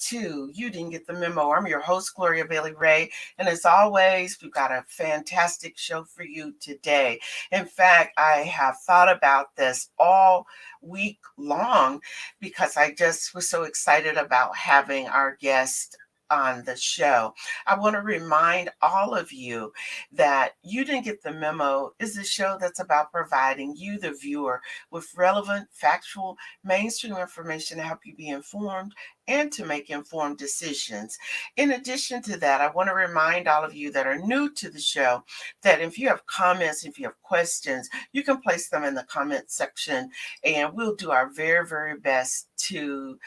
to You Didn't Get the Memo. I'm your host, Gloria Bailey Ray. And as always, we've got a fantastic show for you today. In fact, I have thought about this all week long because I just was so excited about having our guest on the show. I want to remind all of you that You Didn't Get the Memo is a show that's about providing you, the viewer, with relevant, factual, mainstream information to help you be informed and to make informed decisions. In addition to that, I want to remind all of you that are new to the show that if you have comments, if you have questions, you can place them in the comment section and we'll do our very, very best to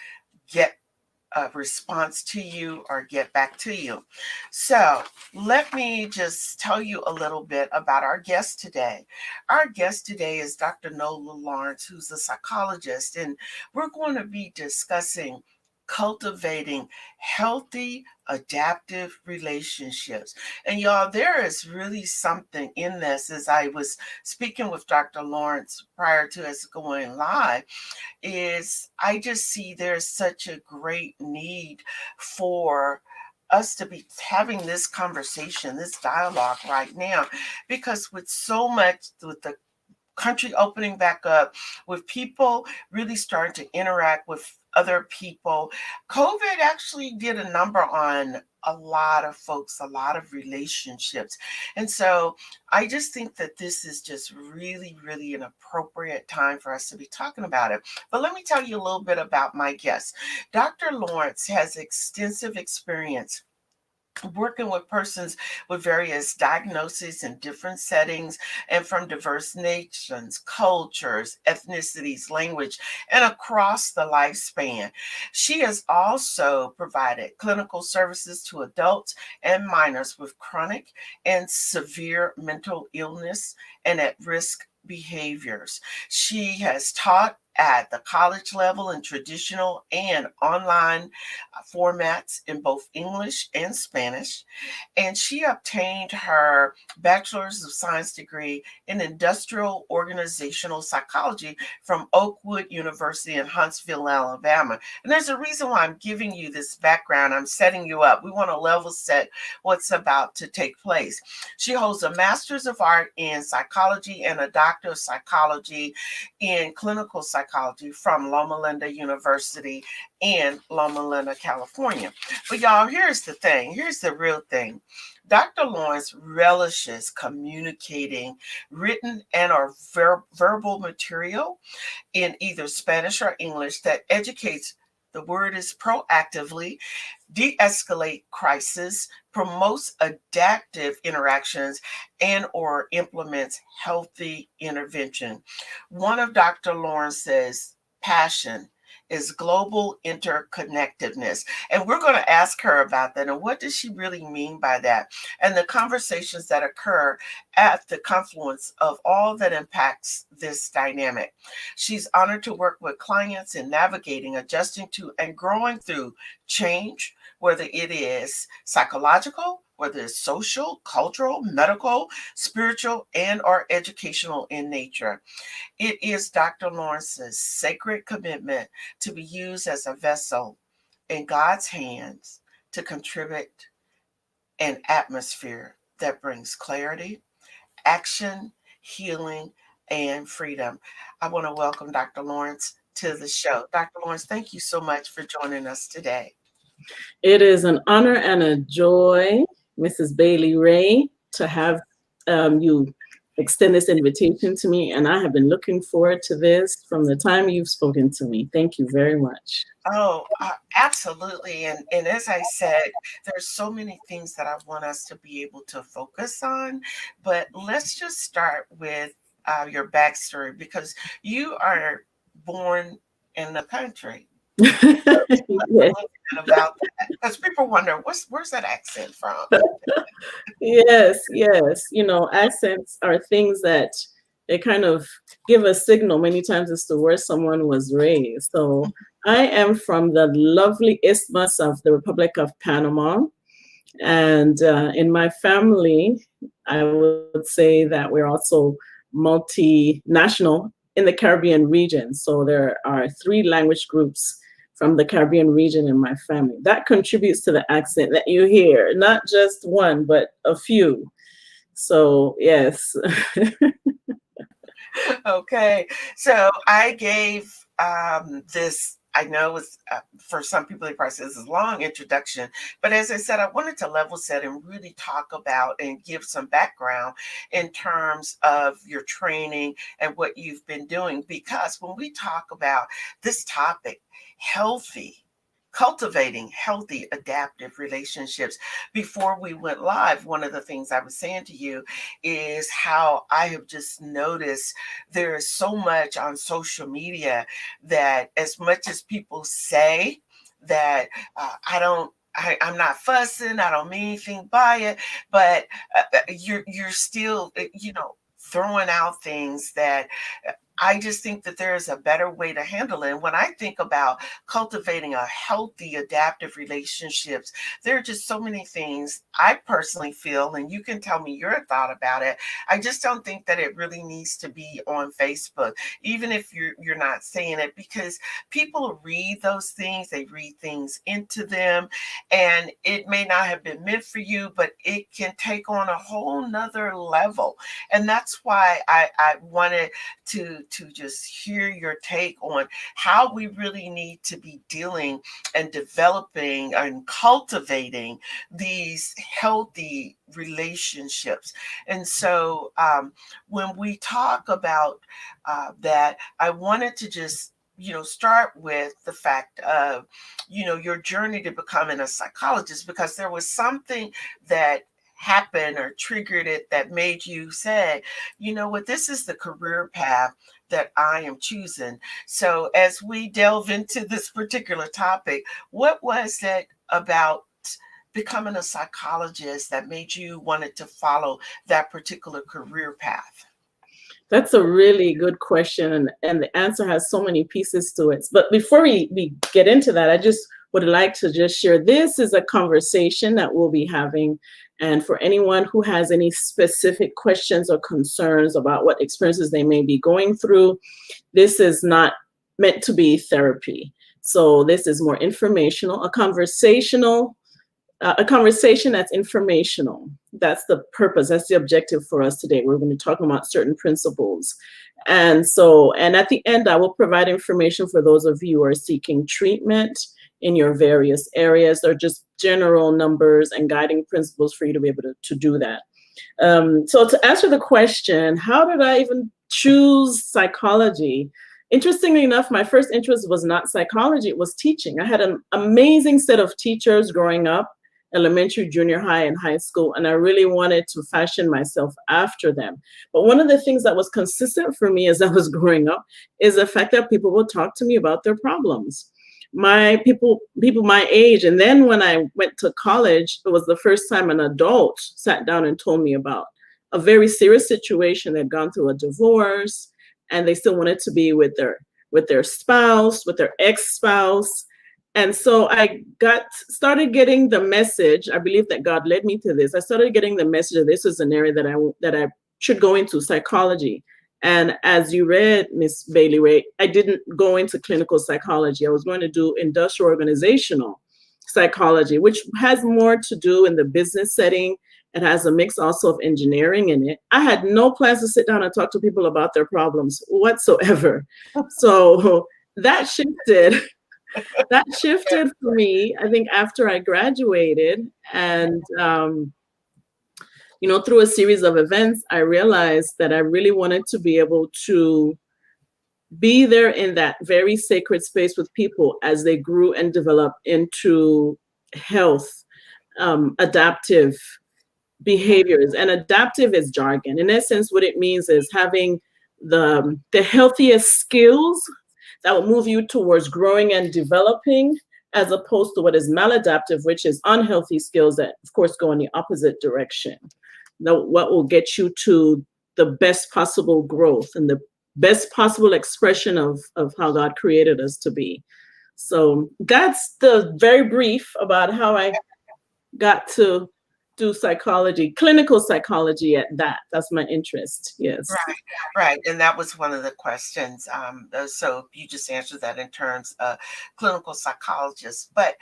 get a response to you or get back to you. So let me just tell you a little bit about our guest today. Our guest today is Dr. Nola Lawrence, who's a psychologist, and we're going to be discussing cultivating healthy adaptive relationships. And y'all, there is really something in this. As I was speaking with Dr. Lawrence prior to us going live, is I just see there's such a great need for us to be having this conversation, this dialogue right now, because with so much, with the country opening back up, with people really starting to interact with other people, COVID actually did a number on a lot of folks, a lot of relationships. And so I just think that this is just really, really an appropriate time for us to be talking about it. But let me tell you a little bit about my guest. Dr. Lawrence has extensive experience working with persons with various diagnoses in different settings and from diverse nations, cultures, ethnicities, language, and across the lifespan. She has also provided clinical services to adults and minors with chronic and severe mental illness and at-risk behaviors. She has taught at the college level in traditional and online formats in both English and Spanish. And she obtained her Bachelor's of Science degree in Industrial Organizational Psychology from Oakwood University in Huntsville, Alabama. And there's a reason why I'm giving you this background. I'm setting you up. We want to level set what's about to take place. She holds a Master's of Art in Psychology and a Doctor of Psychology in Clinical Psychology from Loma Linda University in Loma Linda, California. But y'all, here's the thing. Here's the real thing. Dr. Lawrence relishes communicating written and or verbal material in either Spanish or English that educates, the word is proactively, de-escalate crisis, promotes adaptive interactions, and or implements healthy intervention. One of Dr. Lawrence's passion is global interconnectedness. And we're going to ask her about that and what does she really mean by that? And the conversations that occur at the confluence of all that impacts this dynamic. She's honored to work with clients in navigating, adjusting to, and growing through change, whether it is psychological, whether it's social, cultural, medical, spiritual, and or educational in nature. It is Dr. Lawrence's sacred commitment to be used as a vessel in God's hands to contribute an atmosphere that brings clarity, action, healing, and freedom. I want to welcome Dr. Lawrence to the show. Dr. Lawrence, thank you so much for joining us today. It is an honor and a joy, Mrs. Bailey Ray, to have you extend this invitation to me. And I have been looking forward to this from the time you've spoken to me. Thank you very much. Oh, absolutely. And as I said, there's so many things that I want us to be able to focus on. But let's just start with your backstory, because you are born in the country. Yes. About that, because people wonder where's that accent from. Yes. You know, accents are things that they kind of give a signal many times as to where someone was raised. So I am from the lovely isthmus of the Republic of Panama. And in my family, I would say that we're also multinational in the Caribbean region. So there are 3 language groups from the Caribbean region in my family. That contributes to the accent that you hear, not just one, but a few. So, yes. Okay. So I gave this, I know it's for some people, they probably say this is a long introduction, but as I said, I wanted to level set and really talk about and give some background in terms of your training and what you've been doing. Because when we talk about this topic, healthy, cultivating healthy adaptive relationships, before we went live, one of the things I was saying to you is how I have just noticed there is so much on social media that, as much as people say that I'm not fussing, I don't mean anything by it, but you're still, throwing out things that I just think that there is a better way to handle it. And when I think about cultivating a healthy, adaptive relationships, there are just so many things I personally feel, and you can tell me your thought about it. I just don't think that it really needs to be on Facebook, even if you're not saying it, because people read those things, they read things into them, and it may not have been meant for you, but it can take on a whole nother level. And that's why I wanted to just hear your take on how we really need to be dealing and developing and cultivating these healthy relationships. And so when we talk about that, I wanted to just start with the fact of your journey to becoming a psychologist, because there was something that happened or triggered it that made you say, you know what, this is the career path that I am choosing. So as we delve into this particular topic, what was it about becoming a psychologist that made you wanted to follow that particular career path? That's a really good question, and the answer has so many pieces to it. But before we get into that, I just would like to just share this is a conversation that we'll be having. And for anyone who has any specific questions or concerns about what experiences they may be going through, this is not meant to be therapy. So this is more informational, a conversation that's informational. That's the purpose. That's the objective for us today. We're going to talk about certain principles. And at the end, I will provide information for those of you who are seeking treatment in your various areas, or just general numbers and guiding principles for you to be able to do that. So to answer the question, how did I even choose psychology? Interestingly enough, my first interest was not psychology, it was teaching. I had an amazing set of teachers growing up, elementary, junior high, and high school, and I really wanted to fashion myself after them. But one of the things that was consistent for me as I was growing up is the fact that people would talk to me about their problems. People my age. And then when I went to college, it was the first time an adult sat down and told me about a very serious situation. They'd gone through a divorce and they still wanted to be with their spouse, with their ex-spouse. And so I started getting the message. I believe that God led me to this. I started getting the message that this is an area that I should go into, psychology. And as you read, Miss Bailey Ray, I didn't go into clinical psychology. I was going to do industrial organizational psychology, which has more to do in the business setting. It has a mix also of engineering in it. I had no plans to sit down and talk to people about their problems whatsoever. So that shifted. That shifted for me, I think, after I graduated. And through a series of events, I realized that I really wanted to be able to be there in that very sacred space with people as they grew and developed into health, adaptive behaviors. And adaptive is jargon. In essence, what it means is having the healthiest skills that will move you towards growing and developing, as opposed to what is maladaptive, which is unhealthy skills that, of course, go in the opposite direction. Now, what will get you to the best possible growth and the best possible expression of how God created us to be. So that's the very brief about how I got to do psychology, clinical psychology at that. That's my interest. Yes. Right, right. And that was one of the questions. So you just answered that in terms of clinical psychologist. But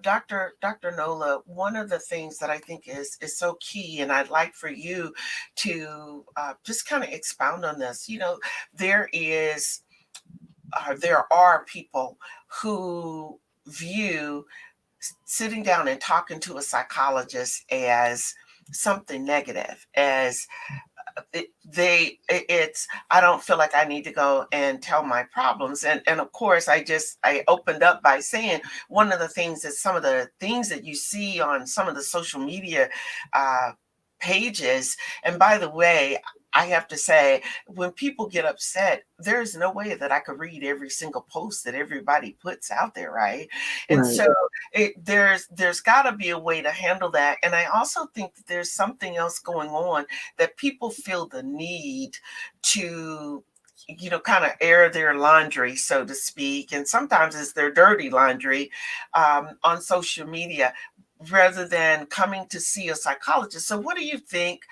Dr. Nola, one of the things that I think is so key, and I'd like for you to just kind of expound on this. There is there are people who view sitting down and talking to a psychologist as something negative, as it's I don't feel like I need to go and tell my problems. And of course I opened up by saying one of the things that some of the things that you see on some of the social media uh pages. And by the way, I have to say, when people get upset, there's no way that I could read every single post that everybody puts out there, right? And Right. so there's got to be a way to handle that. And I also think that there's something else going on, that people feel the need to kind of air their laundry, so to speak. And sometimes it's their dirty laundry on social media rather than coming to see a psychologist. So what do you think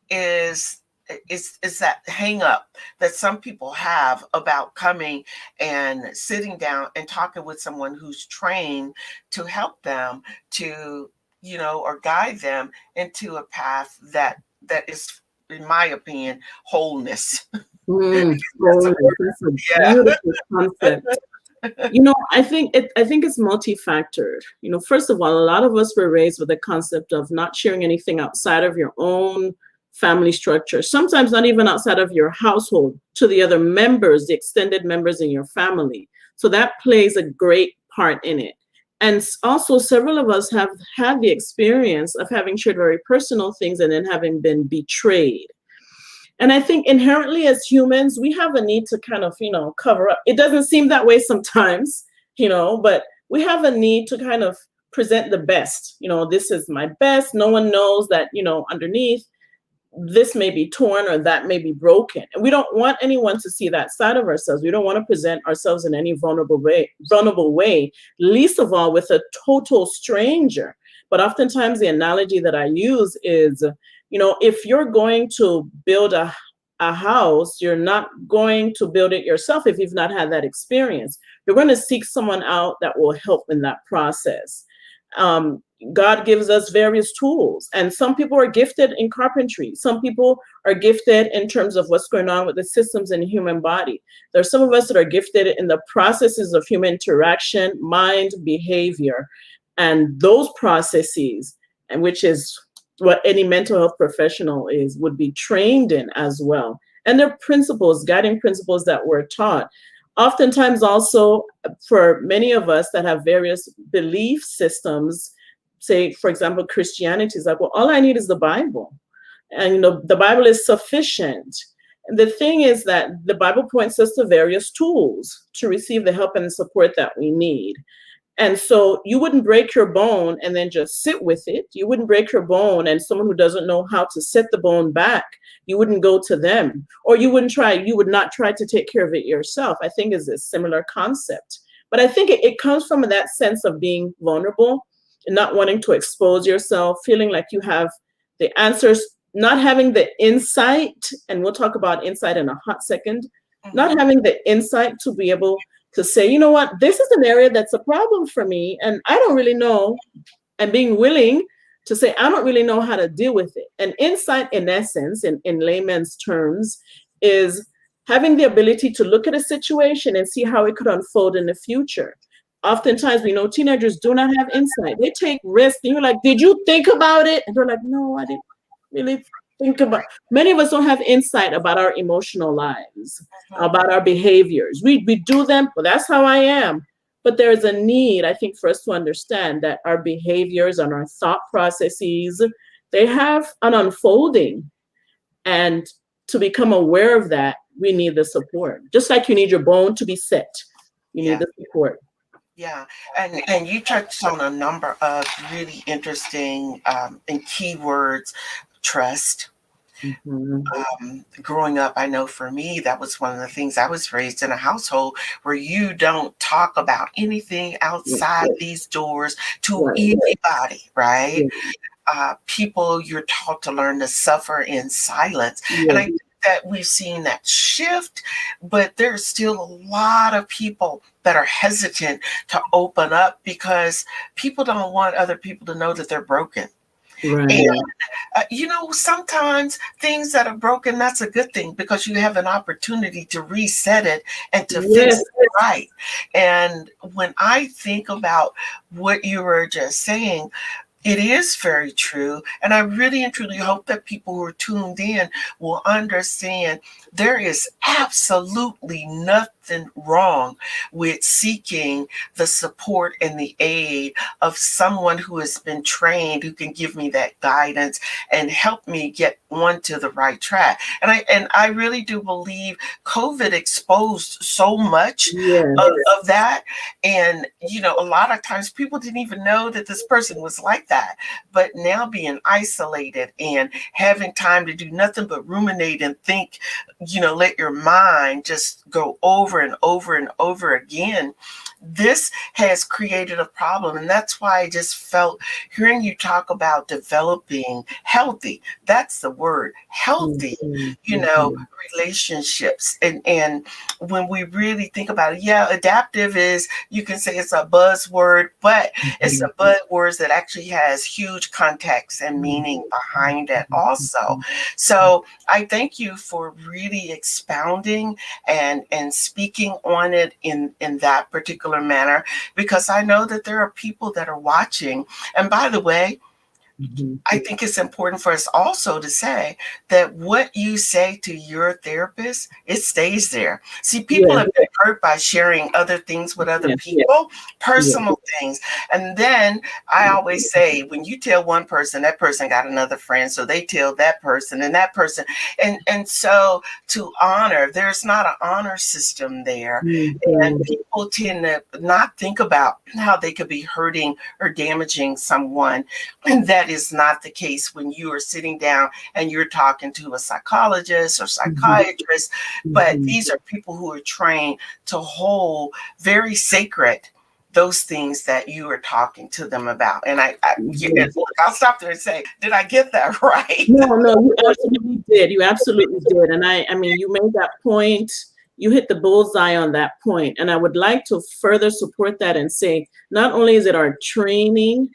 is is that hang up that some people have about coming and sitting down and talking with someone who's trained to help them to or guide them into a path that is, in my opinion, wholeness. That's a Wholeness. That's a word. beautiful concept. Yeah. I think it's multi-factored. First of all, a lot of us were raised with the concept of not sharing anything outside of your own family structure, sometimes not even outside of your household, to the other members, the extended members in your family. So that plays a great part in it. And also, several of us have had the experience of having shared very personal things and then having been betrayed. And I think inherently as humans, we have a need to kind of, cover up. It doesn't seem that way sometimes, but we have a need to kind of present the best. This is my best. No one knows that, underneath this may be torn or that may be broken. And we don't want anyone to see that side of ourselves. We don't want to present ourselves in any vulnerable way, least of all with a total stranger. But oftentimes the analogy that I use is, if you're going to build a house, you're not going to build it yourself if you've not had that experience. You're going to seek someone out that will help in that process. God gives us various tools, and some people are gifted in carpentry. Some people are gifted in terms of what's going on with the systems in the human body. There are some of us that are gifted in the processes of human interaction, mind, behavior, and those processes, and which is what any mental health professional would be trained in as well. And there are principles, guiding principles that we're taught. Oftentimes also, for many of us that have various belief systems, say, for example, Christianity is like, well, all I need is the Bible. And, the Bible is sufficient. And the thing is that the Bible points us to various tools to receive the help and the support that we need. And so you wouldn't break your bone and then just sit with it. You wouldn't break your bone and someone who doesn't know how to set the bone back, you wouldn't go to them, or you would not try to take care of it yourself. I think is a similar concept. But I think it comes from that sense of being vulnerable and not wanting to expose yourself, feeling like you have the answers, not having the insight, and we'll talk about insight in a hot second, not having the insight to be able to say, you know what, this is an area that's a problem for me, and I don't really know, and being willing to say, I don't really know how to deal with it. And insight, in essence, in layman's terms, is having the ability to look at a situation and see how it could unfold in the future. Oftentimes, we know teenagers do not have insight. They take risks, and you're like, did you think about it? And they're like, no, I didn't really think about. Many of us don't have insight about our emotional lives, about our behaviors. We do them, well, that's how I am. But there's a need, I think, for us to understand that our behaviors and our thought processes, they have an unfolding. And to become aware of that, we need the support. Just like you need your bone to be set, you need the support. Yeah, and you touched on a number of really interesting and key words: trust, Mhm. Growing up, I know for me, that was one of the things. I was raised in a household where you don't talk about anything Yeah. outside these doors to Right. anybody, right? Yeah. People, you're taught to learn to suffer in silence. And Yeah. I think that we've seen that shift, but there's still a lot of people that are hesitant to open up because people don't want other people to know that they're broken. And, Right. sometimes things that are broken, that's a good thing because you have an opportunity to reset it and to fix Yes. it right. And when I think about what you were just saying, it is very true. And I really and truly hope that people who are tuned in will understand there is absolutely nothing wrong with seeking the support and the aid of someone who has been trained, who can give me that guidance and help me get onto the right track. And I really do believe COVID exposed so much Yes. of that. And, a lot of times people didn't even know that this person was like that. But now being isolated and having time to do nothing but ruminate and think, let your mind just go over and over and over again. This has created a problem. And that's why I just felt hearing you talk about developing healthy, that's the word, healthy, Mhm. Mhm. relationships. And when we really think about it, yeah, adaptive is, you can say it's a buzzword, but it's a Mhm. buzzword that actually has huge context and meaning behind it also. Mhm. So I thank you for really expounding and speaking on it in that particular manner, because I know that there are people that are watching. And by the way, Mhm. I think it's important for us also to say that what you say to your therapist, it stays there. See, people Yes. have been hurt by sharing other things with other Yes. people, Yes. personal things. And then I always say, when you tell one person, that person got another friend. So they tell that person and that person. And so to honor, there's not an honor system there. And Mhm. people tend to not think about how they could be hurting or damaging someone. And that is not the case when you are sitting down and you're talking to a psychologist or Mhm. psychiatrist. But Mhm. these are people who are trained to hold very sacred those things that you are talking to them about. And yeah, Yes. look, I'll stop there and say, did I get that right? No, no, you absolutely did. You absolutely did. And I mean, you made that point. You hit the bullseye on that point. And I would like to further support that and say, not only is it our training,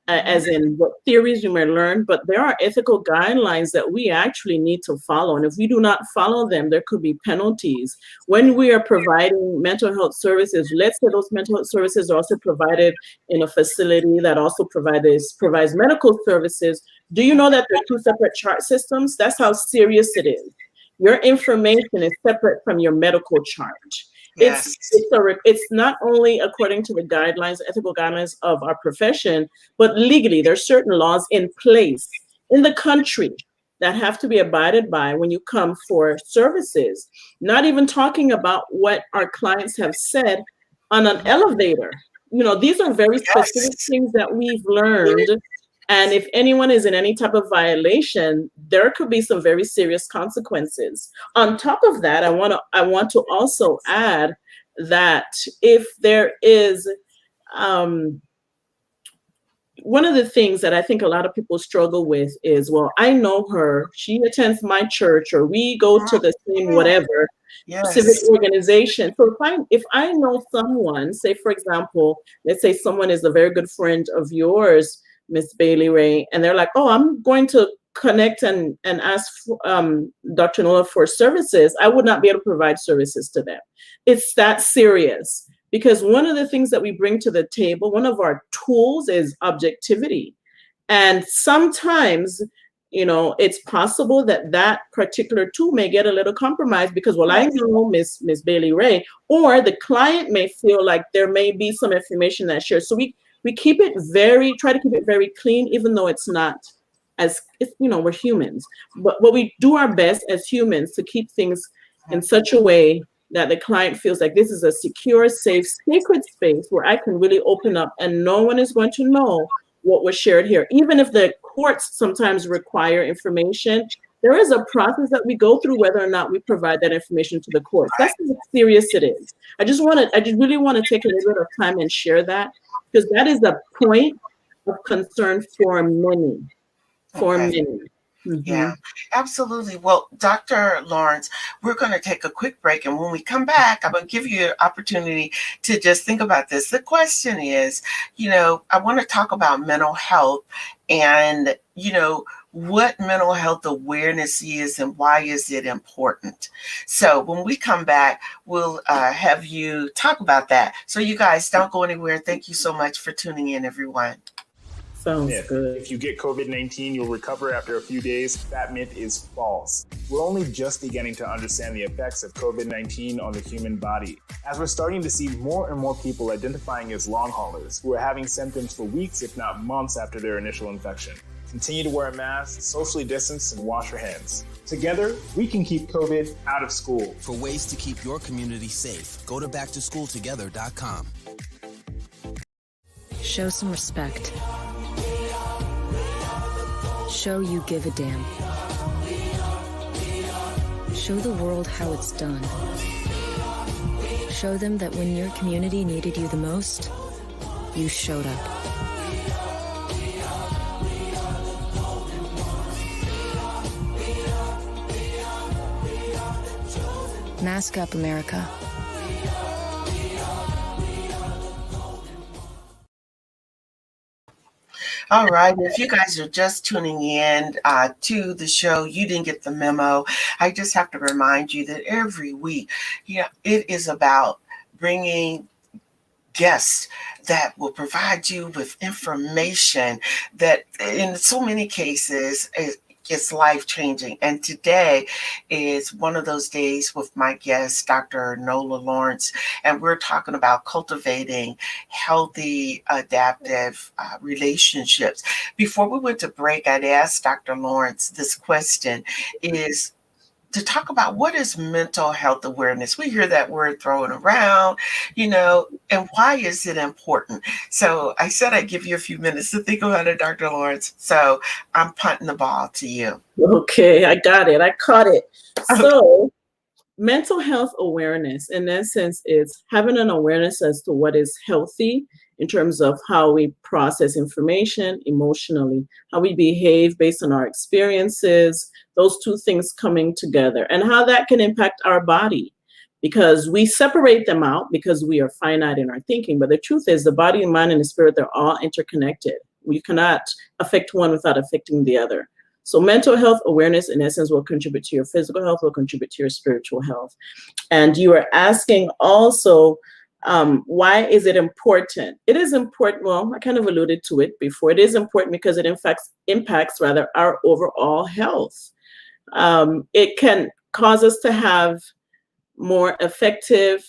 as in what theories you may learn, but there are ethical guidelines that we actually need to follow. And if we do not follow them, there could be penalties. When we are providing mental health services, let's say those mental health services are also provided in a facility that also provides medical services. Do you know that there are two separate chart systems? That's how serious it is. Your information is separate from your medical chart. It's Yes. it's not only according to the guidelines, ethical guidelines of our profession, but legally, there's certain laws in place in the country that have to be abided by when you come for services. Not even talking about what our clients have said on an elevator. These are very specific Yes. things that we've learned. And if anyone is in any type of violation, there could be some very serious consequences. On top of that, I want to also add that if there is um, one of the things that I think a lot of people struggle with is, well, I know her, she attends my church, or we go to the same whatever civic Yes. organization. So if I know someone, say for example, let's say someone is a very good friend of yours, Miss Bailey Ray, and they're like, oh, I'm going to connect and ask Dr. Nola for services, I would not be able to provide services to them. It's that serious. Because one of the things that we bring to the table, one of our tools is objectivity. And sometimes, it's possible that that particular tool may get a little compromised because, well, I know Miss Bailey Ray, or the client may feel like there may be some information that's shared. So we try to keep it very clean, even though it's not we're humans. But we do our best as humans to keep things in such a way that the client feels like this is a secure, safe, sacred space where I can really open up and no one is going to know what was shared here. Even if the courts sometimes require information, there is a process that we go through whether or not we provide that information to the courts. That's how serious it is. I just really want to take a little bit of time and share that, because that is a point of concern for many, Okay. Mm-hmm. Yeah, absolutely. Well, Dr. Lawrence, we're going to take a quick break. And when we come back, I'm going to give you an opportunity to just think about this. The question is, I want to talk about mental health and, what mental health awareness is and why is it important. So when we come back, we'll have you talk about that. So you guys don't go anywhere. Thank you so much for tuning in, everyone. Sounds good. If you get COVID-19, you'll recover after a few days. That myth is false. We're only just beginning to understand the effects of COVID-19 on the human body, as we're starting to see more and more people identifying as long haulers who are having symptoms for weeks, if not months, after their initial infection. Continue to wear a mask, socially distance, and wash your hands. Together, we can keep COVID out of school. For ways to keep your community safe, go to backtoschooltogether.com. Show some respect. Show you give a damn. Show the world how it's done. Show them that when your community needed you the most, you showed up. Mask up, America. All right. If you guys are just tuning in to the show, you didn't get the memo. I just have to remind you that every week, it is about bringing guests that will provide you with information that in so many cases it's life-changing. And today is one of those days with my guest, Dr. Nola Lawrence, and we're talking about cultivating healthy, adaptive relationships. Before we went to break, I'd asked Dr. Lawrence this question, is to talk about what is mental health awareness. We hear that word thrown around, and why is it important? So I said I'd give you a few minutes to think about it, Dr. Lawrence. So I'm punting the ball to you. Okay, I got it. I caught it. So mental health awareness, in essence, is having an awareness as to what is healthy in terms of how we process information emotionally, how we behave based on our experiences, those two things coming together, and how that can impact our body. Because we separate them out because we are finite in our thinking. But the truth is the body and mind and the spirit, they're all interconnected. We cannot affect one without affecting the other. So mental health awareness, in essence, will contribute to your physical health, will contribute to your spiritual health. And you are asking also, why is it important? It is important. Well, I kind of alluded to it before. It is important because it impacts our overall health. It can cause us to have more effective,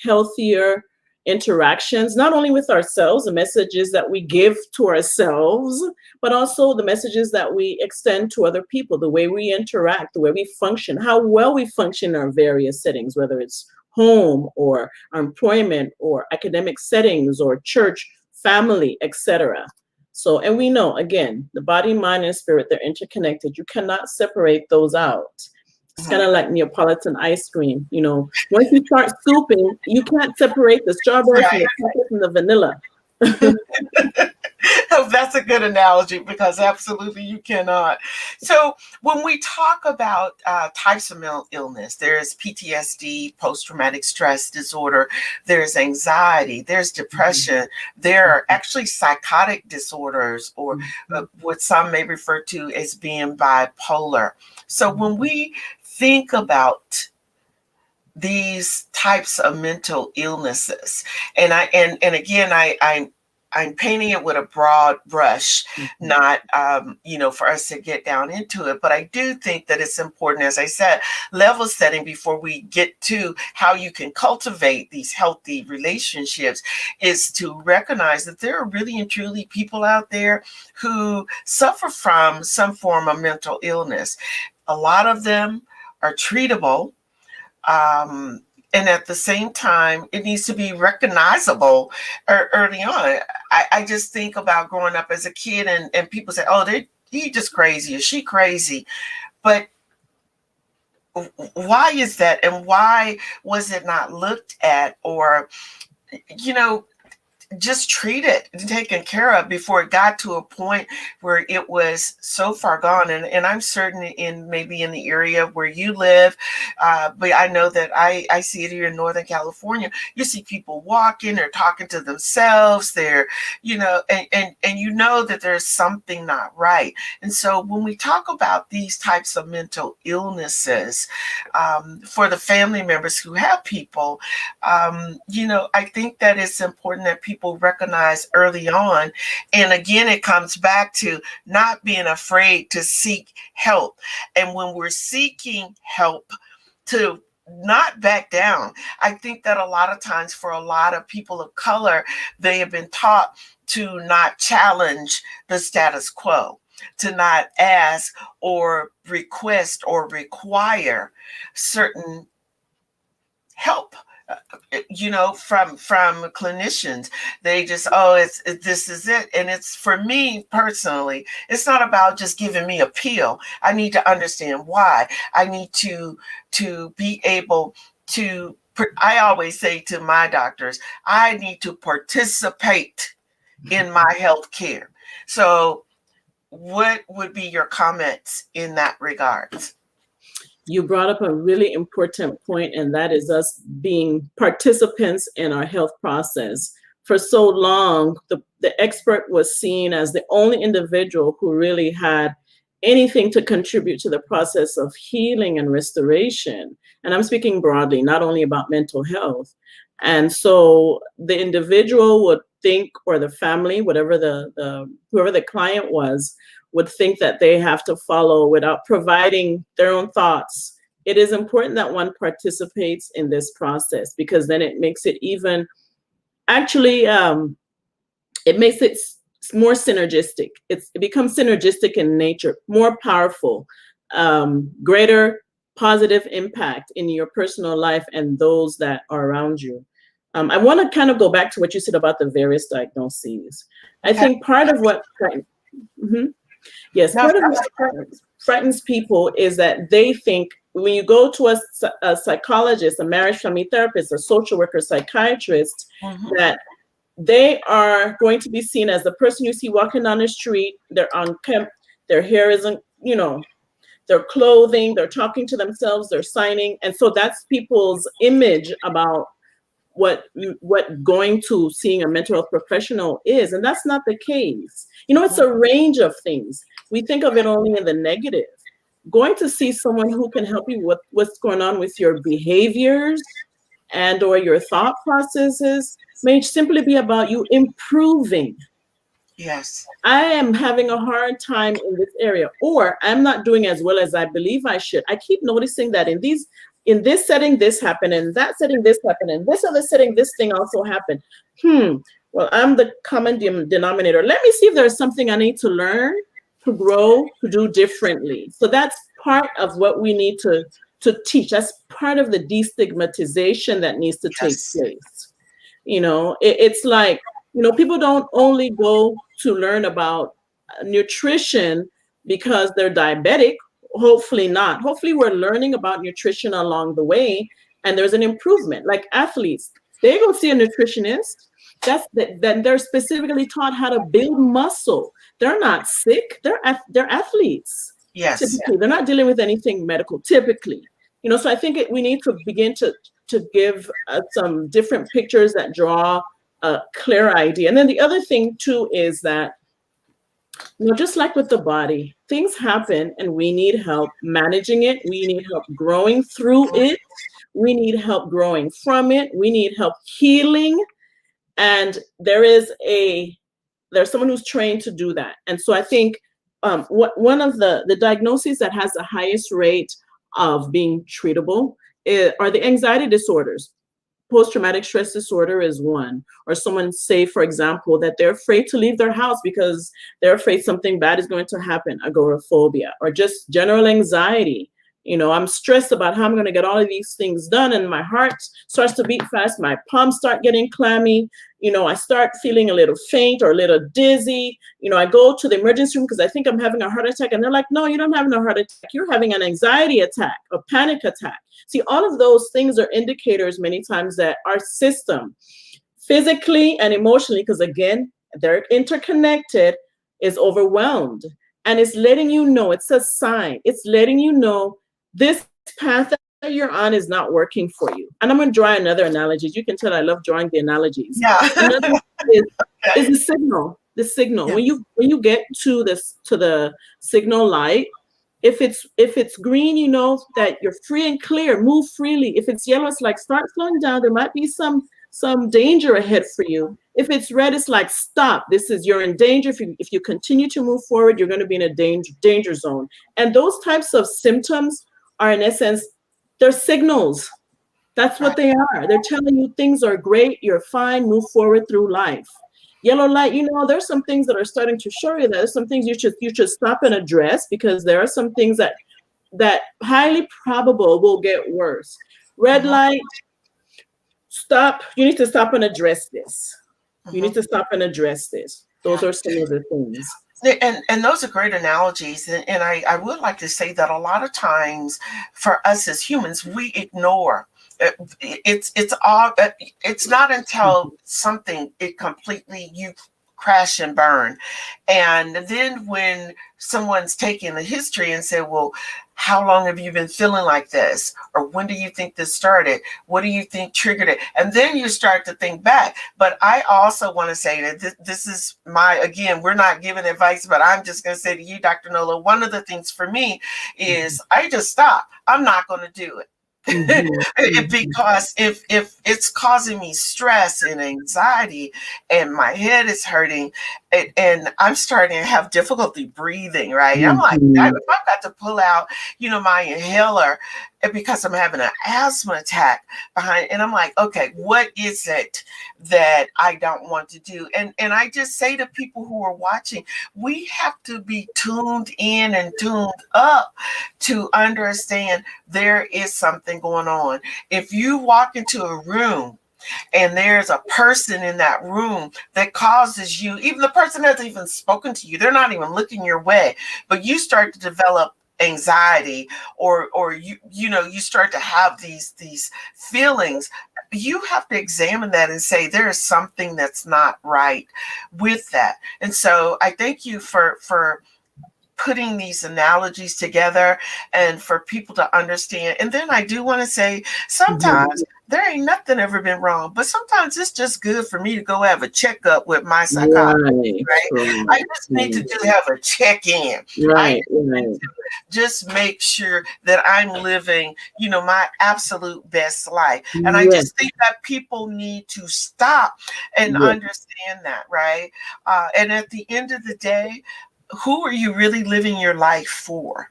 healthier interactions, not only with ourselves, the messages that we give to ourselves, but also the messages that we extend to other people, the way we interact, the way we function, how well we function in our various settings, whether it's home or our employment or academic settings or church, family, etc. So, and we know, again, the body, mind, and spirit, they're interconnected. You cannot separate those out. It's kind of like Neapolitan ice cream. Once you start scooping, you can't separate the strawberry from the chocolate from the vanilla. That's a good analogy, because absolutely you cannot. So when we talk about types of mental illness, there's PTSD, post-traumatic stress disorder, there's anxiety, there's depression, there are actually psychotic disorders, or what some may refer to as being bipolar. So when we think about these types of mental illnesses, and again, I'm painting it with a broad brush, not, for us to get down into it. But I do think that it's important, as I said, level setting before we get to how you can cultivate these healthy relationships, is to recognize that there are really and truly people out there who suffer from some form of mental illness. A lot of them are treatable. And at the same time, it needs to be recognizable early on. I just think about growing up as a kid, and people say, oh, he just crazy, or she crazy. But why is that? And why was it not looked at or, you know, just treated and taken care of before it got to a point where it was so far gone? And I'm certain in maybe in the area where you live, but I know that I see it here in Northern California. You see people walking, they're talking to themselves, they're, you know, and you know that there's something not right. And so when we talk about these types of mental illnesses, for the family members who have people, you know, I think that it's important that people recognize early on. And again, it comes back to not being afraid to seek help. And when we're seeking help, to not back down. I think that a lot of times for a lot of people of color, they have been taught to not challenge the status quo, to not ask or request or require certain help, you know, from clinicians. They just, this is it. And it's, for me personally, it's not about just giving me a pill. I need to understand why. I need to be able to, I always say to my doctors, I need to participate in my health care. So what would be your comments in that regards? You brought up a really important point, and that is us being participants in our health process. For so long, the expert was seen as the only individual who really had anything to contribute to the process of healing and restoration. And I'm speaking broadly, not only about mental health. And so the individual would think, or the family, whatever whoever the client was, would think that they have to follow without providing their own thoughts. It is important that one participates in this process, because then it makes it even, actually, it makes it more synergistic. It becomes synergistic in nature, more powerful, greater positive impact in your personal life and those that are around you. I want to kind of go back to what you said about the various diagnoses. I think part of what, yes, part of what frightens people is that they think when you go to a psychologist, a marriage family therapist, a social worker, psychiatrist, that they are going to be seen as the person you see walking down the street. They're unkempt, their hair isn't, you know, their clothing, they're talking to themselves, they're signing. And so that's people's image about what going to seeing a mental health professional is. And that's not the case. You know, it's a range of things. We think of it only in the negative. Going to see someone who can help you with what's going on with your behaviors and or your thought processes may simply be about you improving. Yes. I am having a hard time in this area, or I'm not doing as well as I believe I should. I keep noticing that in this setting, this happened, in that setting, this happened, in this other setting, this thing also happened. Well, I'm the common denominator. Let me see if there's something I need to learn, to grow, to do differently. So that's part of what we need to teach. That's part of the destigmatization that needs to take place. You know, it's like, you know, people don't only go to learn about nutrition because they're diabetic. Hopefully not. Hopefully we're learning about nutrition along the way and there's an improvement. Like athletes, they go see a nutritionist. Then they're specifically taught how to build muscle. They're not sick. They're athletes. Yes. Typically, they're not dealing with anything medical. Typically, you know. So I think we need to begin to give some different pictures that draw a clear idea. And then the other thing too is that, you know, just like with the body, things happen and we need help managing it. We need help growing through it. We need help growing from it. We need help healing. And there's someone who's trained to do that. And so I think one of the diagnoses that has the highest rate of being treatable are the anxiety disorders. Post-traumatic stress disorder is one. Or someone say, for example, that they're afraid to leave their house because they're afraid something bad is going to happen, agoraphobia, or just general anxiety. I'm stressed about how I'm going to get all of these things done, and my heart starts to beat fast. My palms start getting clammy. I start feeling a little faint or a little dizzy. I go to the emergency room because I think I'm having a heart attack. And they're like, no, you don't have a heart attack. You're having an anxiety attack, a panic attack. See, all of those things are indicators many times that our system, physically and emotionally, because again, they're interconnected, is overwhelmed. And it's letting you know, it's a sign. It's letting you know this path that you're on is not working for you. And I'm going to draw another analogy. You can tell I love drawing the analogies. Yeah. Another is the signal. The signal. Yes. When you get to the signal light, if it's green, you know that you're free and clear. Move freely. If it's yellow, it's like start slowing down. There might be some danger ahead for you. If it's red, it's like stop. You're in danger. If you continue to move forward, you're going to be in a danger zone. And those types of symptoms are, in essence, they're signals. That's what they are. They're telling you things are great, you're fine, move forward through life. Yellow light, there's some things that are starting to show you that there's some things you should stop and address, because there are some things that highly probable will get worse. Red light, stop. You need to stop and address this. You need to stop and address this. Those are some of the things. And those are great analogies. And I would like to say that a lot of times for us as humans, we ignore. It's not until something you crash and burn. And then when someone's taking the history and say, well, how long have you been feeling like this? Or when do you think this started? What do you think triggered it? And then you start to think back. But I also want to say that this is again, we're not giving advice, but I'm just going to say to you, Dr. Nola, one of the things for me is I just stop. I'm not going to do it. Because if it's causing me stress and anxiety and my head is hurting and I'm starting to have difficulty breathing, right? I'm like, if I've got to pull out, my inhaler because I'm having an asthma attack behind, and I'm like, okay, what is it that I don't want to do? And I just say to people who are watching, we have to be tuned in and tuned up to understand there is something going on. If you walk into a room and there's a person in that room that causes you, even the person hasn't even spoken to you, they're not even looking your way, but you start to develop anxiety or you start to have these feelings, you have to examine that and say there is something that's not right with that. And so I thank you for putting these analogies together and for people to understand. And then I do want to say sometimes there ain't nothing ever been wrong, but sometimes it's just good for me to go have a checkup with my psychologist, right? I just need to have a check-in. I need to just make sure that I'm living, my absolute best life. And I just think that people need to stop and understand that, right? And at the end of the day, who are you really living your life for?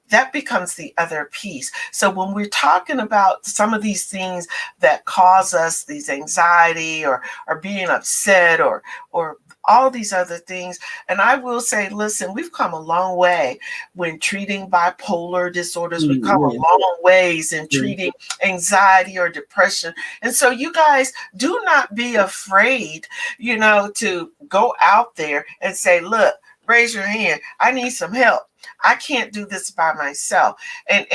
That becomes the other piece. So when we're talking about some of these things that cause us these anxiety or being upset or all these other things, and I will say, listen, we've come a long way when treating bipolar disorders. We've come a long ways in treating anxiety or depression. And so you guys do not be afraid, to go out there and say, look, raise your hand. I need some help. I can't do this by myself. And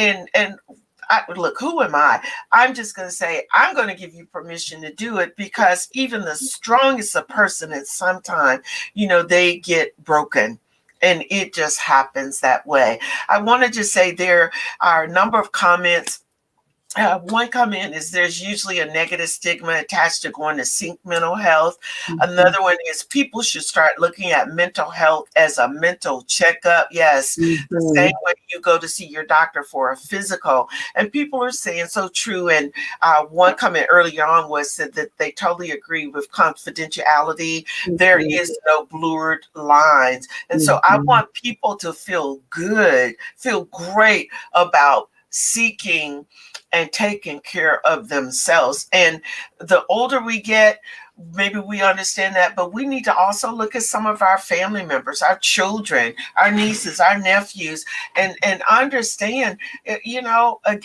look, who am I? I'm just going to say, I'm going to give you permission to do it, because even the strongest of person at some time, they get broken. And it just happens that way. I want to just say there are a number of comments. One comment is there's usually a negative stigma attached to going to seek mental health. Another one is people should start looking at mental health as a mental checkup. Yes, the same way you go to see your doctor for a physical. And people are saying so true. And one comment earlier on was that they totally agree with confidentiality. There is no blurred lines. And so I want people to feel good, feel great about seeking and taking care of themselves. And the older we get, maybe we understand that, but we need to also look at some of our family members, our children, our nieces, our nephews, and understand,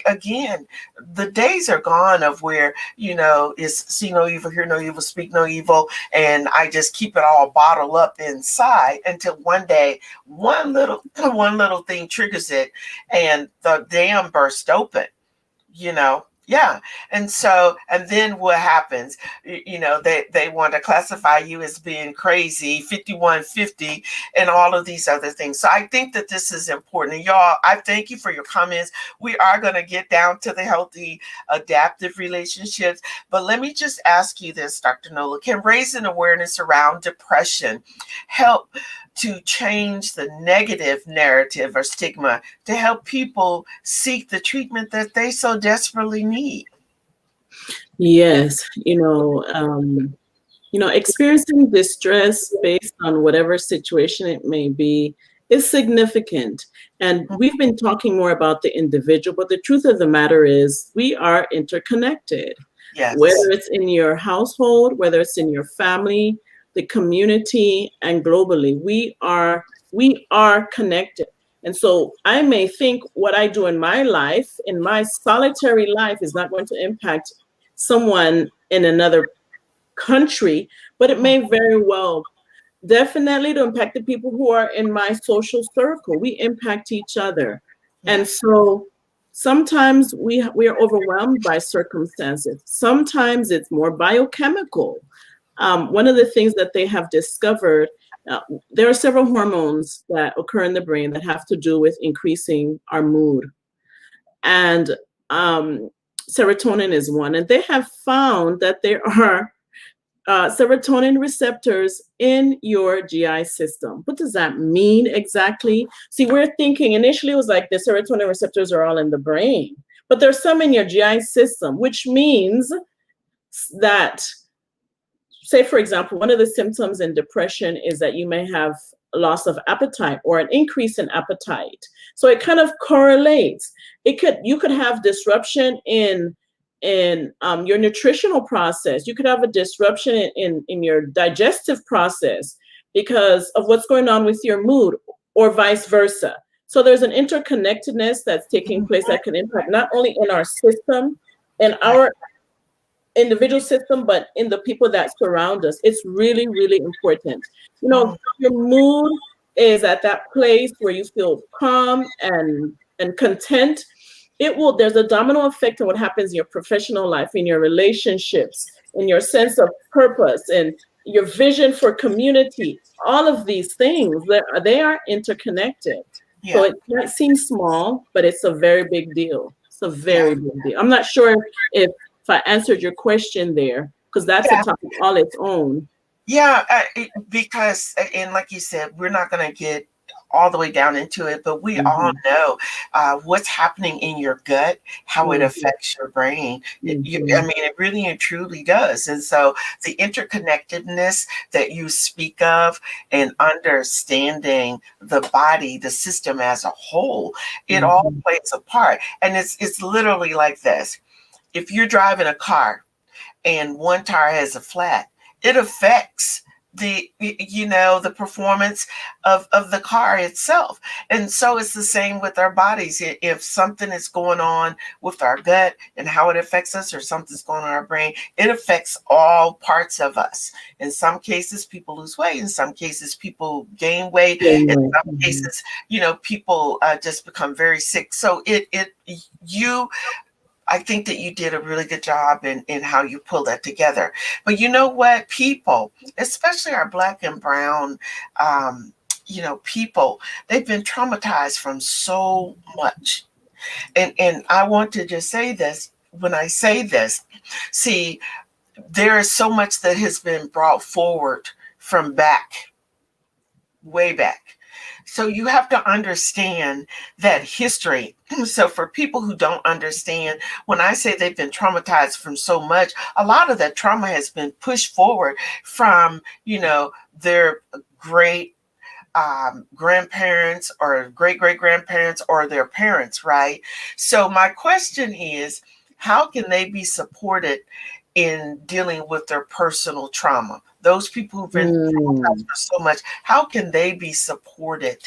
again, the days are gone of where, is see no evil, hear no evil, speak no evil, and I just keep it all bottled up inside until one day, one little thing triggers it and the dam burst open, yeah. And then what happens? They want to classify you as being crazy, 5150, and all of these other things. So I think that this is important. And y'all, I thank you for your comments. We are going to get down to the healthy adaptive relationships. But let me just ask you this, Dr. Nola. Can raising awareness around depression help to change the negative narrative or stigma to help people seek the treatment that they so desperately need? Yes, experiencing distress based on whatever situation it may be is significant. And we've been talking more about the individual, but the truth of the matter is we are interconnected. Yes. Whether it's in your household, whether it's in your family, the community, and globally, we are connected. And so I may think what I do in my life, in my solitary life, is not going to impact someone in another country, but it may very well definitely to impact the people who are in my social circle. We impact each other. And so sometimes we are overwhelmed by circumstances. Sometimes it's more biochemical. One of the things that they have discovered, there are several hormones that occur in the brain that have to do with increasing our mood. And serotonin is one. And they have found that there are serotonin receptors in your GI system. What does that mean exactly? See, we're thinking initially it was like the serotonin receptors are all in the brain, but there's some in your GI system, which means that, say, for example, one of the symptoms in depression is that you may have loss of appetite or an increase in appetite. So it kind of correlates. You could have disruption in your nutritional process. You could have a disruption in your digestive process because of what's going on with your mood, or vice versa. So there's an interconnectedness that's taking place that can impact not only in our system, in our individual system, but in the people that surround us. It's really, really important. Your mood is at that place where you feel calm and content. There's a domino effect on what happens in your professional life, in your relationships, in your sense of purpose, and your vision for community. All of these things, they are interconnected. Yeah. So it might seem small, but it's a very big deal. It's a very big deal. I'm not sure if I answered your question there, because that's a topic all its own. Yeah, because, and like you said, we're not going to get all the way down into it, but we all know what's happening in your gut, how it affects your brain. It really and truly does. And so the interconnectedness that you speak of and understanding the body, the system as a whole, it all plays a part. And it's literally like this. If you're driving a car and one tire has a flat, it affects the performance of the car itself. And so it's the same with our bodies. If something is going on with our gut and how it affects us, or something's going on in our brain, it affects all parts of us. In some cases, people lose weight. In some cases, people gain weight. In some cases, people just become very sick. So I think that you did a really good job in how you pull that together. But you know what? People, especially our Black and brown, people, they've been traumatized from so much. And I want to just say this. When I say this, see, there is so much that has been brought forward from way back. So you have to understand that history. So for people who don't understand, when I say they've been traumatized from so much, a lot of that trauma has been pushed forward from, their great grandparents or great-great-grandparents or their parents, right? So my question is, how can they be supported in dealing with their personal trauma? Those people who've been traumatized for so much, how can they be supported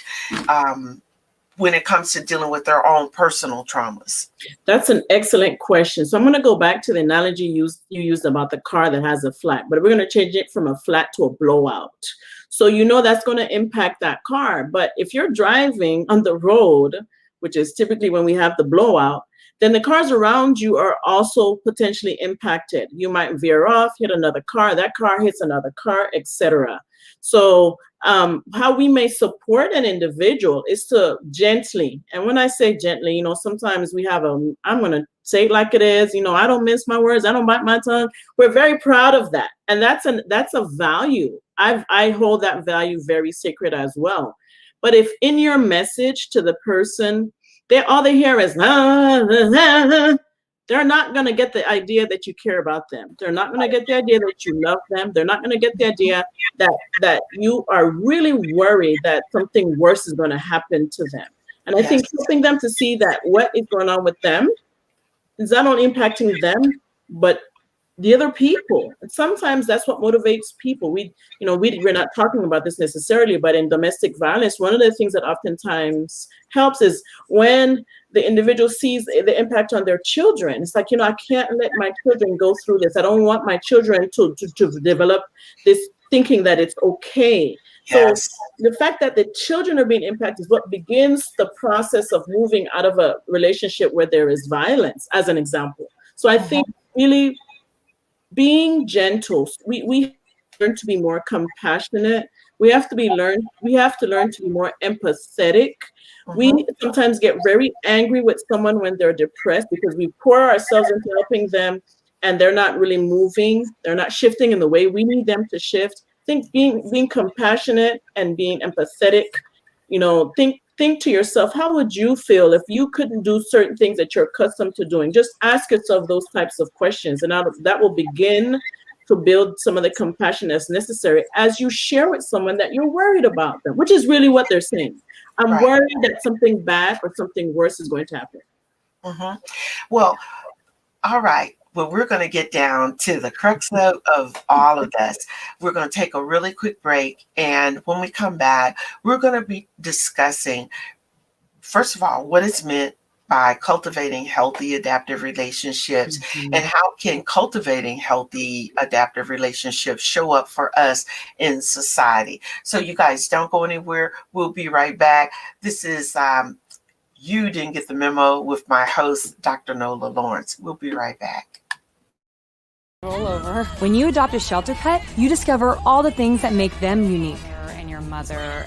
when it comes to dealing with their own personal traumas? That's an excellent question. So I'm going to go back to the analogy you used about the car that has a flat, but we're going to change it from a flat to a blowout. So that's going to impact that car. But if you're driving on the road, which is typically when we have the blowout, then the cars around you are also potentially impacted. You might veer off, hit another car, that car hits another car, etc. So how we may support an individual is to gently, and when I say gently, sometimes we have I'm going to say it like it is, I don't mince my words, I don't bite my tongue. We're very proud of that. And that's a value. I hold that value very sacred as well. But if in your message to the person, all they hear is, they're not going to get the idea that you care about them. They're not going to get the idea that you love them. They're not going to get the idea that you are really worried that something worse is going to happen to them. And I think helping them to see that what is going on with them is not only impacting them, but the other people. And sometimes that's what motivates people. We're not talking about this necessarily, but in domestic violence, one of the things that oftentimes helps is when the individual sees the impact on their children. It's like, I can't let my children go through this. I don't want my children to develop this thinking that it's okay. Yes. So the fact that the children are being impacted is what begins the process of moving out of a relationship where there is violence, as an example. So I think really being gentle, we learn to be more compassionate. We have to learn to be more empathetic. We sometimes get very angry with someone when they're depressed because we pour ourselves into helping them and they're not really moving. They're not shifting in the way we need them to shift. I think being compassionate and being empathetic, think to yourself, how would you feel if you couldn't do certain things that you're accustomed to doing? Just ask yourself those types of questions, and that will begin to build some of the compassion that's necessary as you share with someone that you're worried about them, which is really what they're saying. I'm worried that something bad or something worse is going to happen. Well, all right. Well, we're going to get down to the crux of all of this. We're going to take a really quick break. And when we come back, we're going to be discussing, first of all, what is meant by cultivating healthy adaptive relationships and how can cultivating healthy adaptive relationships show up for us in society. So you guys don't go anywhere. We'll be right back. This is You Didn't Get the Memo with my host, Dr. Nola Lawrence. We'll be right back. Roll over. When you adopt a shelter pet, you discover all the things that make them unique. And your mother.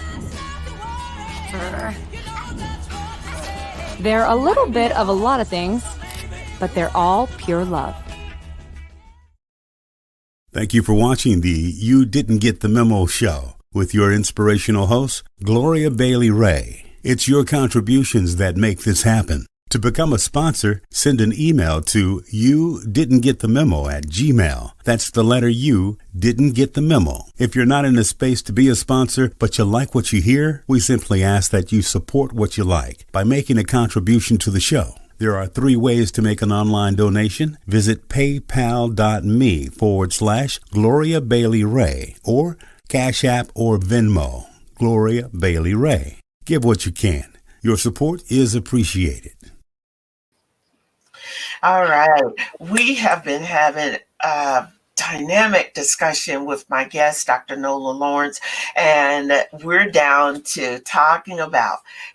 They're a little bit of a lot of things, but they're all pure love. Thank you for watching the You Didn't Get the Memo show with your inspirational host, Gloria Bailey Ray. It's your contributions that make this happen. To become a sponsor, send an email to youdidn'tgetthememo@gmail.com. That's the letter U, didn't get the memo. If you're not in a space to be a sponsor, but you like what you hear, we simply ask that you support what you like by making a contribution to the show. There are 3 ways to make an online donation. Visit paypal.me/Gloria Bailey Ray or Cash App or Venmo, Gloria Bailey Ray. Give what you can. Your support is appreciated. All right. We have been having a dynamic discussion with my guest, Dr. Nola Lawrence, and we're down to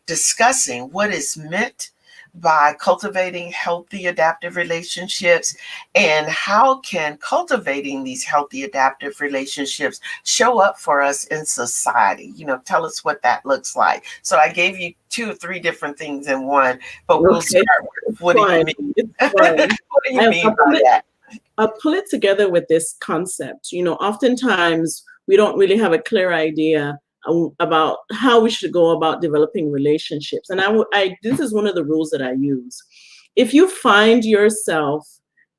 discussing what is meant by cultivating healthy adaptive relationships and how can cultivating these healthy adaptive relationships show up for us in society. Tell us what that looks like. So I gave you 2 or 3 different things in one, but we'll start with what do you mean? What do you mean by that? I'll pull it together with this concept. Oftentimes we don't really have a clear idea about how we should go about developing relationships. And this is one of the rules that I use. If you find yourself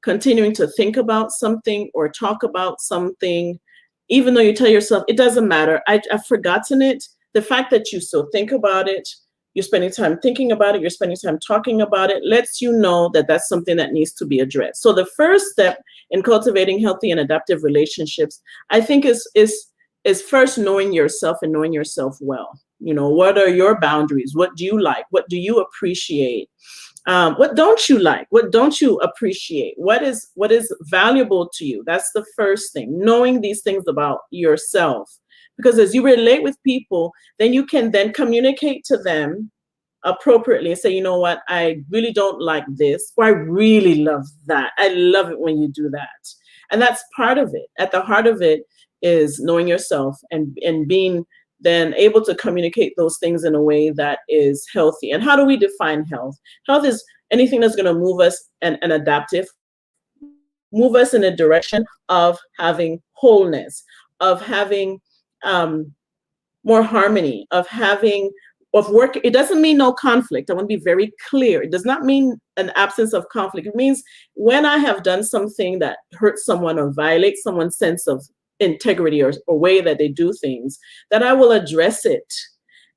continuing to think about something or talk about something, even though you tell yourself, it doesn't matter, I've forgotten it, the fact that you still think about it you're spending time thinking about it, you're spending time talking about it, lets you know that that's something that needs to be addressed. So the first step in cultivating healthy and adaptive relationships, I think is first knowing yourself and knowing yourself well. What are your boundaries? What do you like? What do you appreciate? What don't you like? What don't you appreciate? What is valuable to you? That's the first thing, knowing these things about yourself. Because as you relate with people, then you can then communicate to them appropriately and say, you know what, I really don't like this, or I really love that. I love it when you do that. And that's part of it. At the heart of it is knowing yourself and being then able to communicate those things in a way that is healthy. And how do we define health? Health is anything that's going to move us and adaptive, move us in a direction of having wholeness, of having more harmony, of work. It doesn't mean no conflict. I want to be very clear. It does not mean an absence of conflict. It means when I have done something that hurts someone or violates someone's sense of integrity or way that they do things, that I will address it.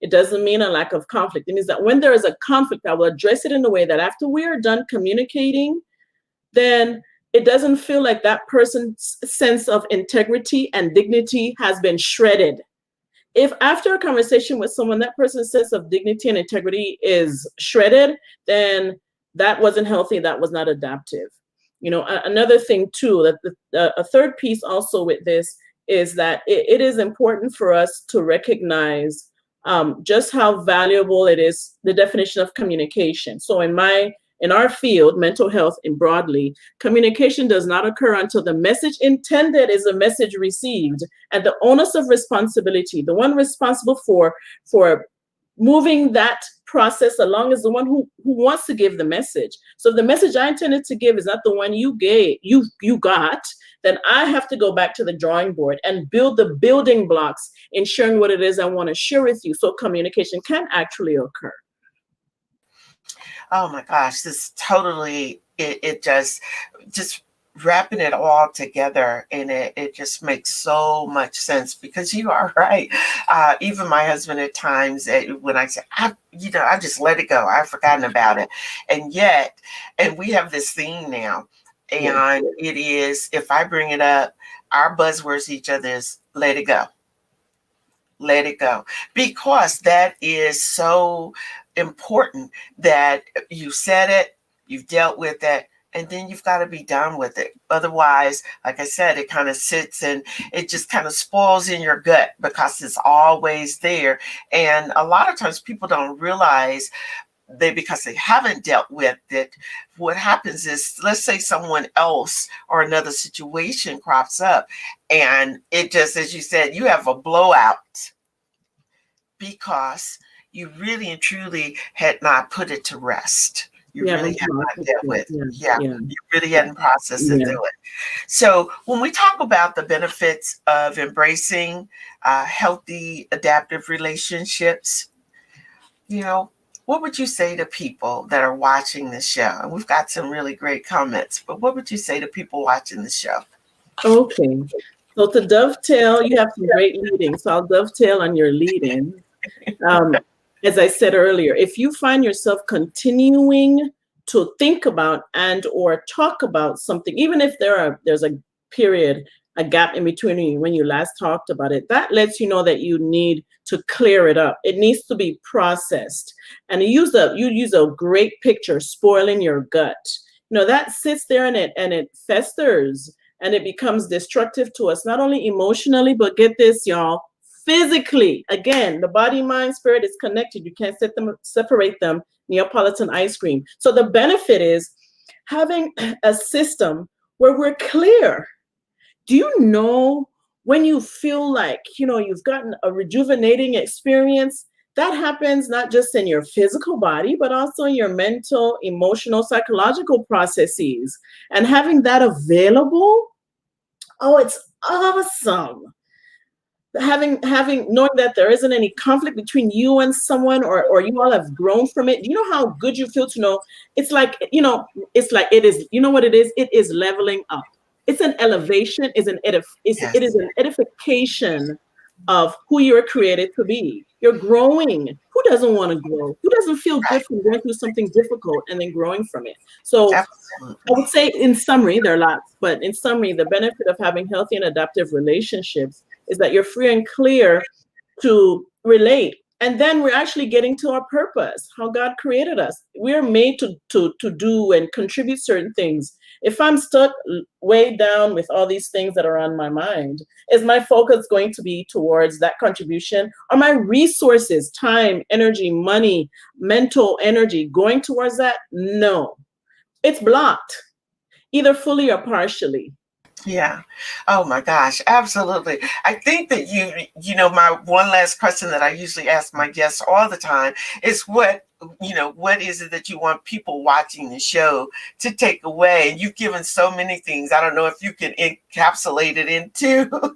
It doesn't mean a lack of conflict. It means that when there is a conflict, I will address it in a way that after we are done communicating, then it doesn't feel like that person's sense of integrity and dignity has been shredded. If after a conversation with someone, that person's sense of dignity and integrity is shredded, then that wasn't healthy, that was not adaptive. Another thing too, that a third piece also with this is that it is important for us to recognize just how valuable it is, the definition of communication. So in our field, mental health and broadly, communication does not occur until the message intended is a message received, and the onus of responsibility, the one responsible for moving that process along is the one who wants to give the message. So if the message I intended to give is not the one you got, then I have to go back to the drawing board and build the building blocks in sharing what it is I want to share with you, so communication can actually occur. Oh my gosh, this totally, it just wrapping it all together, and it just makes so much sense, because you are right. Even my husband at times, when I say, I just let it go, I've forgotten about it. And we have this theme now, and it is, if I bring it up, our buzzwords to each other is let it go. Let it go. Because that is so important, that you said it, you've dealt with it, and then you've got to be done with it. Otherwise, like I said, it kind of sits and it just kind of spoils in your gut, because it's always there. And a lot of times people don't realize because they haven't dealt with it, what happens is, let's say someone else or another situation crops up, and it just, as you said, you have a blowout because you really and truly had not put it to rest. You really had not dealt with it. You really hadn't processed it through it. So when we talk about the benefits of embracing healthy adaptive relationships, what would you say to people that are watching this show? And we've got some really great comments, but what would you say to people watching the show? Okay. So to dovetail, you have some great leading. So I'll dovetail on your leading. As I said earlier, if you find yourself continuing to think about and or talk about something, even if there's a period, a gap in between when you last talked about it, that lets you know that you need to clear it up. It needs to be processed. And you use a great picture, spoiling your gut. That sits there and it festers, and it becomes destructive to us, not only emotionally, but get this, y'all, physically. Again, the body, mind, spirit is connected. You can't separate them. Neapolitan ice cream. So the benefit is having a system where we're clear. Do you know when you feel like, you've gotten a rejuvenating experience? That happens not just in your physical body, but also in your mental, emotional, psychological processes. And having that available, it's awesome. Knowing that there isn't any conflict between you and someone, or you all have grown from it. Do you know how good you feel to know? It's like it is, what it is? It is leveling up. It's an elevation, it is an edification of who you're created to be. You're growing. Who doesn't want to grow? Who doesn't feel good from going through something difficult and then growing from it? So Absolutely. I would say in summary, there are lots, but in summary, the benefit of having healthy and adaptive relationships is that you're free and clear to relate. And then we're actually getting to our purpose, how God created us. We're made to do and contribute certain things. If I'm stuck way down with all these things that are on my mind, is my focus going to be towards that contribution? Are my resources, time, energy, money, mental energy going towards that? No, it's blocked, either fully or partially. Yeah. Oh my gosh. Absolutely. I think that my one last question that I usually ask my guests all the time is what is it that you want people watching the show to take away? And you've given so many things. I don't know if you can encapsulate it into, a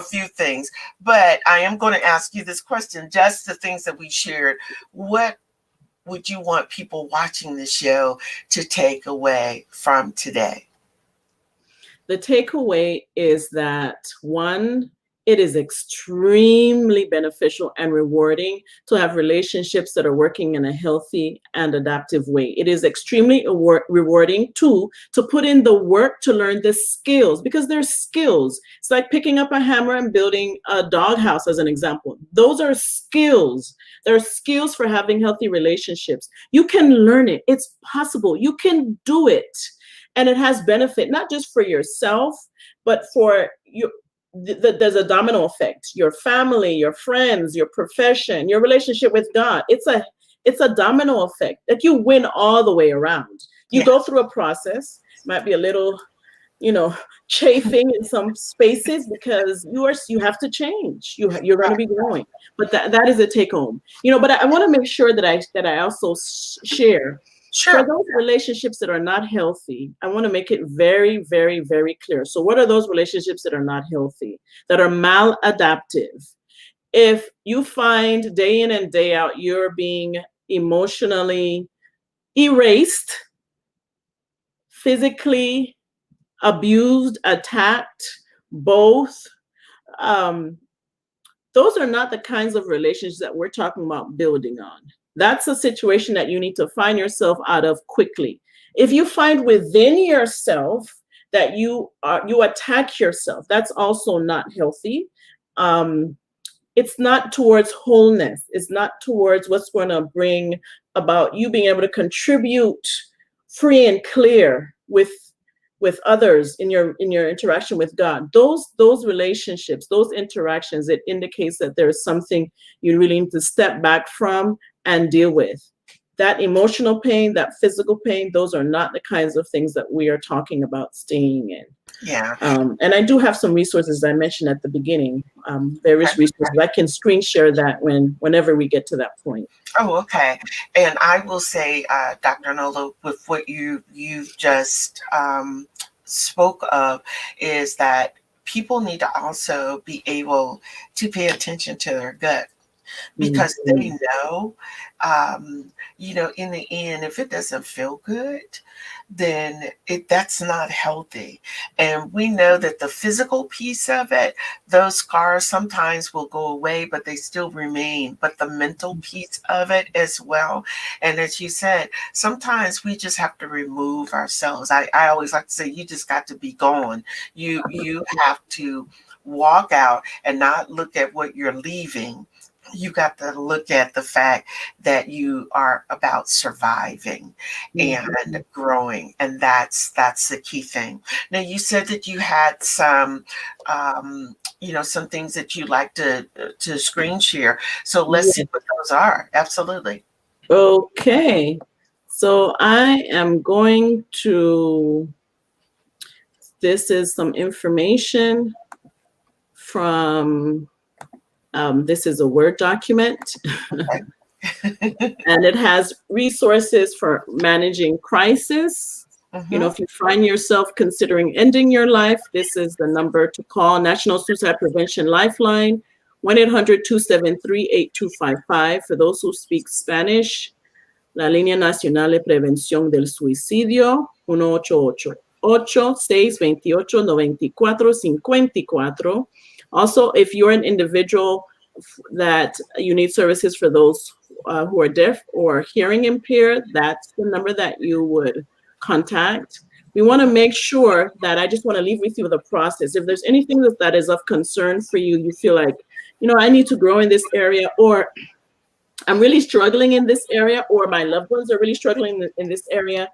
few things, but I am going to ask you this question, just the things that we shared. What would you want people watching the show to take away from today? The takeaway is that, one, it is extremely beneficial and rewarding to have relationships that are working in a healthy and adaptive way. It is extremely rewarding, two, to put in the work to learn the skills, because there's skills. It's like picking up a hammer and building a doghouse, as an example. Those are skills. There are skills for having healthy relationships. You can learn it. It's possible. You can do it. And it has benefit, not just for yourself, but for you. There's a domino effect. Your family, your friends, your profession, your relationship with God. It's a domino effect that you win all the way around. You go through a process, might be a little, chafing in some spaces because you have to change. You're going to be growing, but that is a take home. But I want to make sure that I also share. Sure. For those relationships that are not healthy, I want to make it very, very, very clear. So what are those relationships that are not healthy, that are maladaptive? If you find day in and day out you're being emotionally erased, physically abused, attacked, both, those are not the kinds of relationships that we're talking about building on. That's a situation that you need to find yourself out of quickly. If you find within yourself that you attack yourself, that's also not healthy. It's not towards wholeness. It's not towards what's going to bring about you being able to contribute free and clear with others in your interaction with God. Those relationships, those interactions, it indicates that there's something you really need to step back from and deal with. That emotional pain, that physical pain, those are not the kinds of things that we are talking about staying in. Yeah. And I do have some resources I mentioned at the beginning, various resources. I can screen share that whenever we get to that point. Oh, okay. And I will say, Dr. Nola, with what you just spoke of, is that people need to also be able to pay attention to their gut. Because they know, in the end, if it doesn't feel good, then that's not healthy. And we know that the physical piece of it, those scars sometimes will go away, but they still remain. But the mental piece of it as well. And as you said, sometimes we just have to remove ourselves. I always like to say, you just got to be gone. You have to walk out and not look at what you're leaving. You got to look at the fact that you are about surviving and growing. And that's the key thing. Now, you said that you had some, some things that you like to screen share. So let's see what those are. Absolutely. Okay. So I am going to, this is some information from, this is a Word document, and it has resources for managing crisis. If you find yourself considering ending your life, this is the number to call. National Suicide Prevention Lifeline, 1-800-273-8255. For those who speak Spanish, La Línea Nacional de Prevención del Suicidio, 1-888-628-9454. Also, if you're an individual that you need services for those who are deaf or hearing impaired, that's the number that you would contact. We want to make sure that I just want to leave with you the process. If there's anything that is of concern for you, you feel like, I need to grow in this area, or I'm really struggling in this area, or my loved ones are really struggling in this area,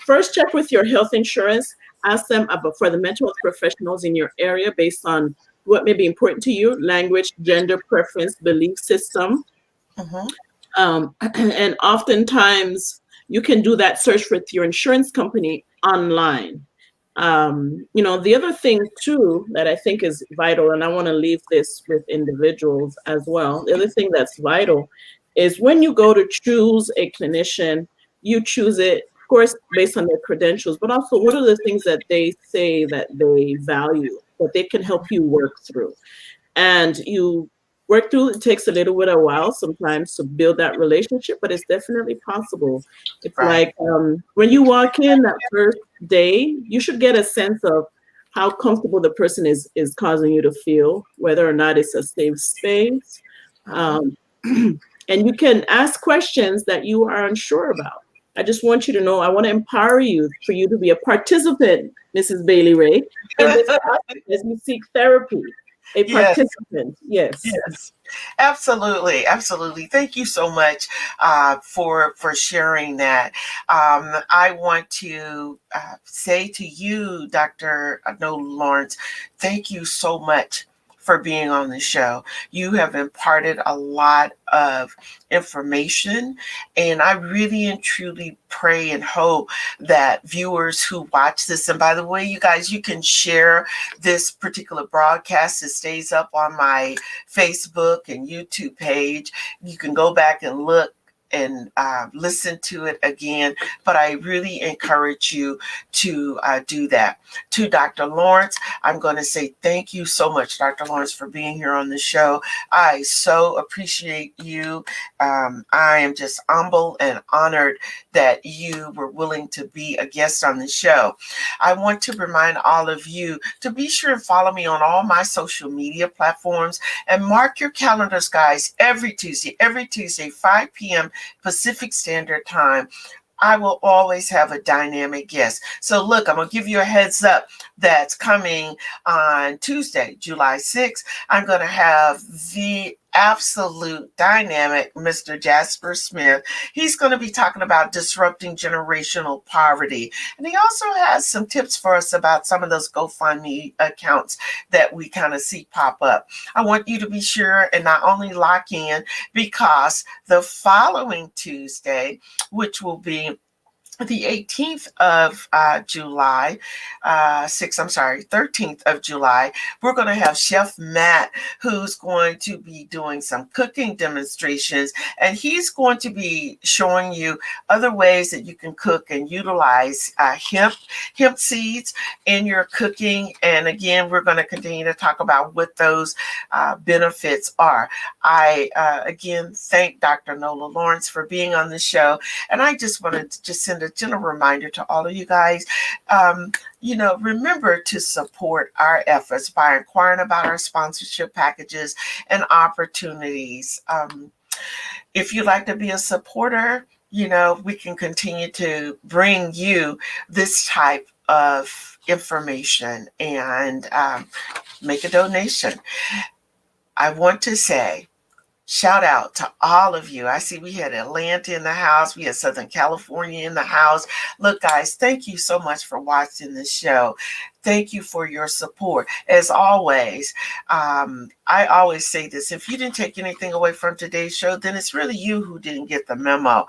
first check with your health insurance. Ask them about for the mental health professionals in your area based on what may be important to you: language, gender preference, belief system. And oftentimes you can do that search with your insurance company online. The other thing too that I think is vital, and I want to leave this with individuals as well. The other thing that's vital is when you go to choose a clinician, you choose it, of course, based on their credentials, but also what are the things that they say that they value, that they can help you work through. And you work through, it takes a little bit of a while sometimes to build that relationship, but it's definitely possible. It's Right. like when you walk in that first day, you should get a sense of how comfortable the person is causing you to feel, whether or not it's a safe space. And you can ask questions that you are unsure about. I just want you to know, I want to empower you for you to be a participant, Mrs. Bailey Ray, in this process as you seek therapy. A participant, yes. Yes, absolutely. Thank you so much for sharing that. I want to say to you, Dr. Nola Lawrence, thank you so much for being on the show. You have imparted a lot of information, and I really and truly pray and hope that viewers who watch this, and by the way, you guys, you can share this particular broadcast. It stays up on my Facebook and YouTube page. You can go back and look and listen to it again, but I really encourage you to do that. To Dr. Lawrence, I'm going to say thank you so much, Dr. Lawrence, for being here on the show. I so appreciate you. I am just humble and honored that you were willing to be a guest on the show. I want to remind all of you to be sure and follow me on all my social media platforms, and mark your calendars, guys, every Tuesday, 5 p.m. Pacific Standard Time. I will always have a dynamic guest. So look, I'm going to give you a heads up that's coming on Tuesday, July 6th. I'm going to have the absolute dynamic Mr. Jasper Smith. He's going to be talking about disrupting generational poverty. And he also has some tips for us about some of those GoFundMe accounts that we kind of see pop up. I want you to be sure and not only lock in, because the following Tuesday, which will be the 18th of July, 13th of July, we're going to have Chef Matt, who's going to be doing some cooking demonstrations, and he's going to be showing you other ways that you can cook and utilize hemp seeds in your cooking. And again, we're going to continue to talk about what those benefits are. I again thank Dr. Nola Lawrence for being on the show, and I just wanted to just send a gentle reminder to all of you guys. Remember to support our efforts by inquiring about our sponsorship packages and opportunities. If you'd like to be a supporter, we can continue to bring you this type of information and make a donation. I want to say, shout out to all of you. I see we had Atlanta in the house. We had Southern California in the house. Look, guys, thank you so much for watching this show. Thank you for your support. As always, I always say this: if you didn't take anything away from today's show, then it's really you who didn't get the memo.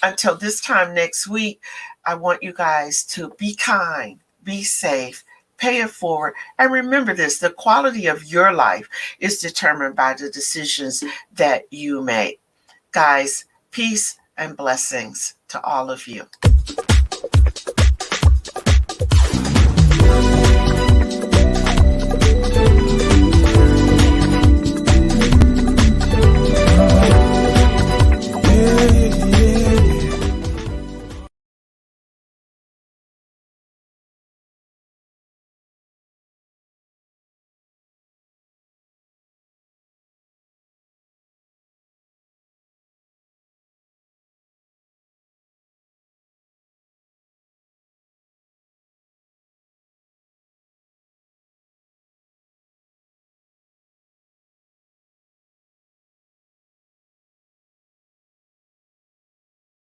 Until this time next week, I want you guys to be kind, be safe, pay it forward. And remember this: the quality of your life is determined by the decisions that you make. Guys, peace and blessings to all of you.